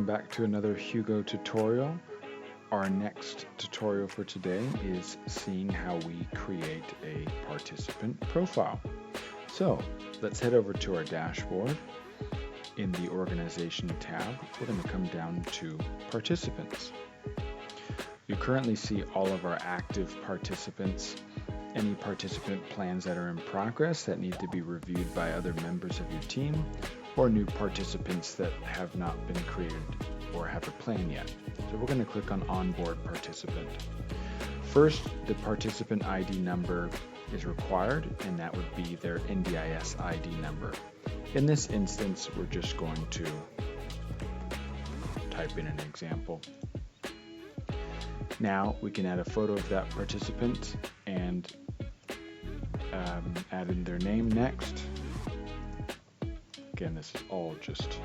back to another HuGo tutorial. Our next tutorial for today is seeing how we create a participant profile. So let's head over to our dashboard. In the Organization tab, we're going to come down to Participants. You currently see all of our active participants, any participant plans that are in progress that need to be reviewed by other members of your team, or new participants that have not been created or have a plan yet. So we're going to click on Onboard Participant. First, the participant ID number is required, and that would be their NDIS ID number. In this instance, we're just going to type in an example. Now we can add a photo of that participant and add in their name next. Again, this is all just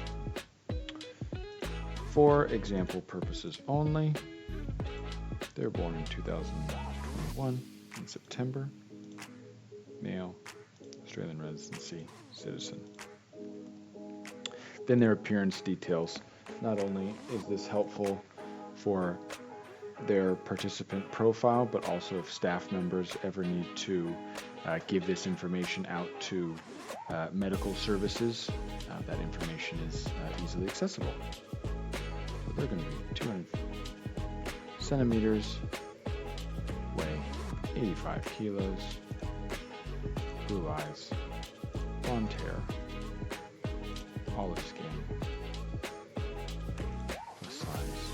for example purposes only. They're born in 2021 in September. Male, Australian residency, citizen. Then their appearance details. Not only is this helpful for their participant profile, but also if staff members ever need to give this information out to medical services, that information is easily accessible. So they're going to be 200 centimeters, weigh 85 kilos, blue eyes, blonde hair, olive skin, plus size,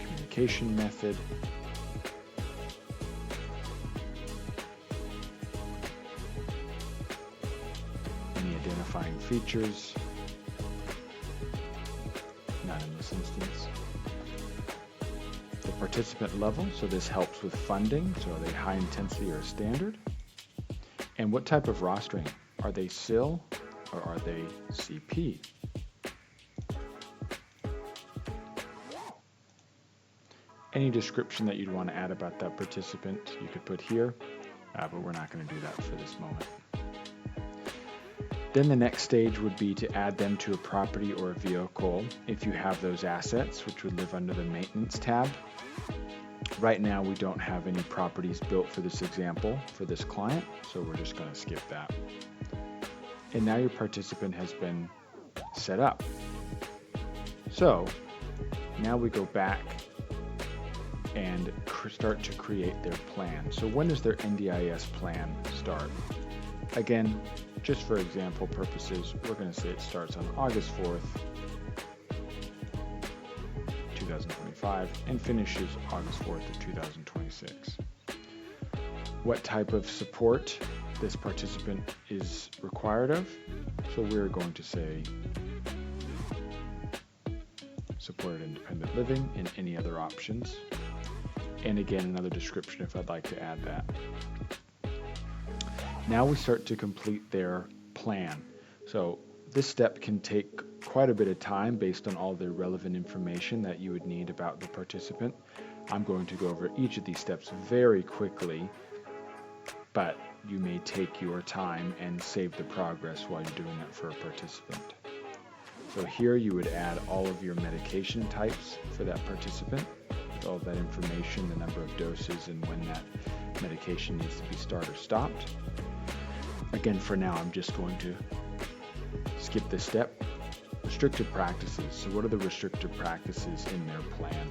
communication method, any identifying features, not in this instance. The participant level, so this helps with funding, so are they high intensity or standard? And what type of rostering? Are they SIL or are they CP? Any description that you'd want to add about that participant, you could put here, but we're not going to do that for this moment. Then the next stage would be to add them to a property or a vehicle if you have those assets, which would live under the Maintenance tab. Right now we don't have any properties built for this example for this client, so we're just going to skip that. And now your participant has been set up. So now we go back and start to create their plan. So when does their NDIS plan start? Again, just for example purposes, we're going to say it starts on August 4th, 2025 and finishes August 4th of 2026. What type of support this participant is required of? So we're going to say supported independent living and any other options. And again, another description if I'd like to add that. Now we start to complete their plan. So this step can take quite a bit of time based on all the relevant information that you would need about the participant. I'm going to go over each of these steps very quickly, but you may take your time and save the progress while you're doing that for a participant. So here you would add all of your medication types for that participant, with all of that information, the number of doses and when that medication needs to be started or stopped. Again, for now, I'm just going to skip this step. Restricted practices. So what are the restricted practices in their plan?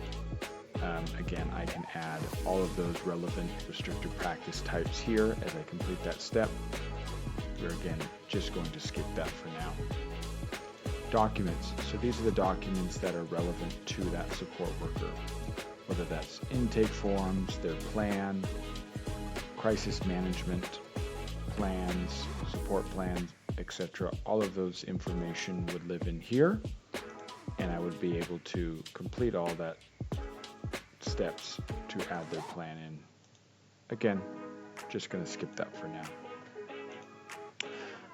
Again, I can add all of those relevant restricted practice types here as I complete that step. We're again just going to skip that for now. Documents. So these are the documents that are relevant to that support worker, whether that's intake forms, their plan, crisis management plans, support plans, etc. All of those information would live in here, and I would be able to complete all that steps to add their plan in. Again, just going to skip that for now.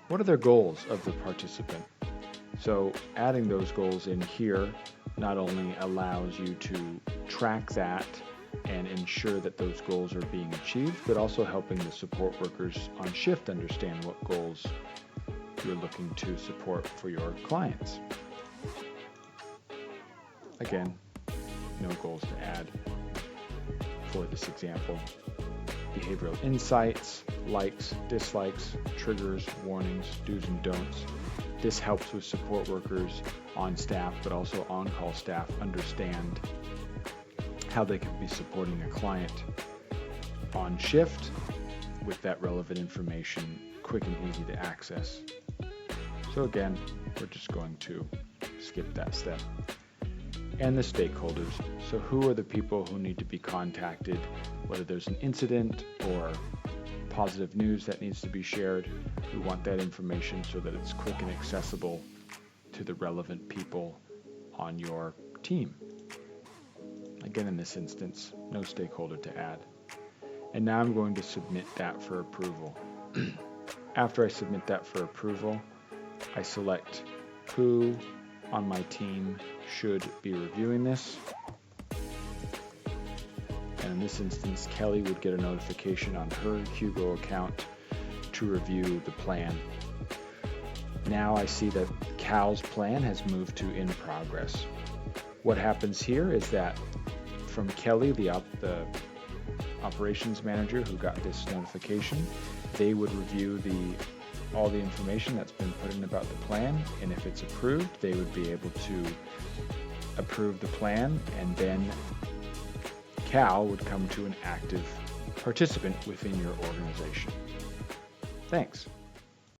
What are their goals of the participant? So adding those goals in here not only allows you to track that and ensure that those goals are being achieved, but also helping the support workers on shift understand what goals you're looking to support for your clients. Again, no goals to add for this example. Behavioral insights, likes, dislikes, triggers, warnings, do's and don'ts. This helps with support workers on staff, but also on-call staff understand how they could be supporting a client on shift with that relevant information, quick and easy to access. So again, we're just going to skip that step. And the stakeholders. So who are the people who need to be contacted, whether there's an incident or positive news that needs to be shared? We want that information so that it's quick and accessible to the relevant people on your team. Again, in this instance, no stakeholder to add. And now I'm going to submit that for approval. After I submit that for approval, I select who on my team should be reviewing this. And in this instance, Kelly would get a notification on her HuGo account to review the plan. Now I see that Cal's plan has moved to in progress. What happens here is that from Kelly, the operations manager who got this notification, they would review all the information that's been put in about the plan, and if it's approved, they would be able to approve the plan, and then Cal would come to an active participant within your organization. Thanks.